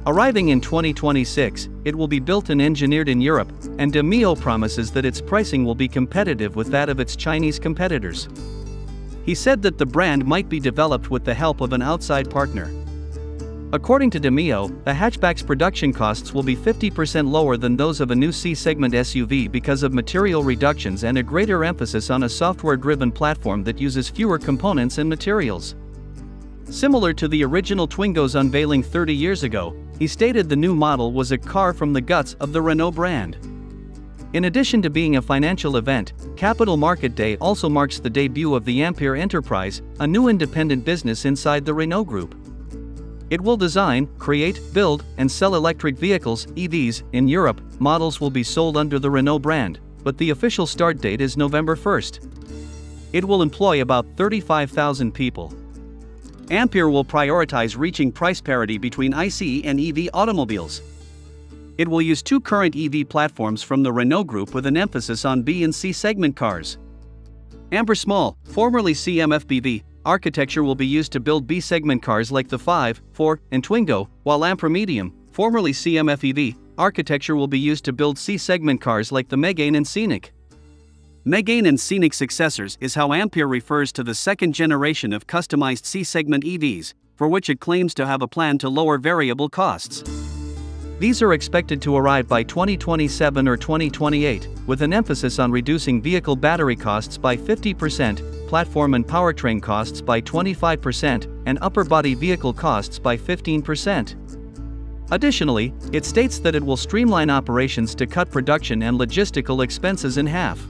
Arriving in 2026, it will be built and engineered in Europe, and Demio promises that its pricing will be competitive with that of its Chinese competitors. He said that the brand might be developed with the help of an outside partner. According to Demio, the hatchback's production costs will be 50% lower than those of a new C-segment SUV because of material reductions and a greater emphasis on a software-driven platform that uses fewer components and materials. Similar to the original Twingo's unveiling 30 years ago, he stated the new model was a car from the guts of the Renault brand. In addition to being a financial event, Capital Market Day also marks the debut of the Ampere Enterprise, a new independent business inside the Renault Group. It will design, create, build, and sell electric vehicles, EVs, in Europe. Models will be sold under the Renault brand, but the official start date is November 1st. It will employ about 35,000 people. Ampere will prioritize reaching price parity between ICE and EV automobiles. It will use two current EV platforms from the Renault Group with an emphasis on B and C segment cars. Ampere Small, formerly CMF-BV, architecture will be used to build B-segment cars like the 5, 4, and Twingo, while Ampere Medium, formerly CMF-EV, architecture will be used to build C-segment cars like the Megane and Scenic. Megane and Scenic successors is how Ampere refers to the second generation of customized C-segment EVs, for which it claims to have a plan to lower variable costs. These are expected to arrive by 2027 or 2028, with an emphasis on reducing vehicle battery costs by 50%, platform and powertrain costs by 25%, and upper body vehicle costs by 15%. Additionally, it states that it will streamline operations to cut production and logistical expenses in half.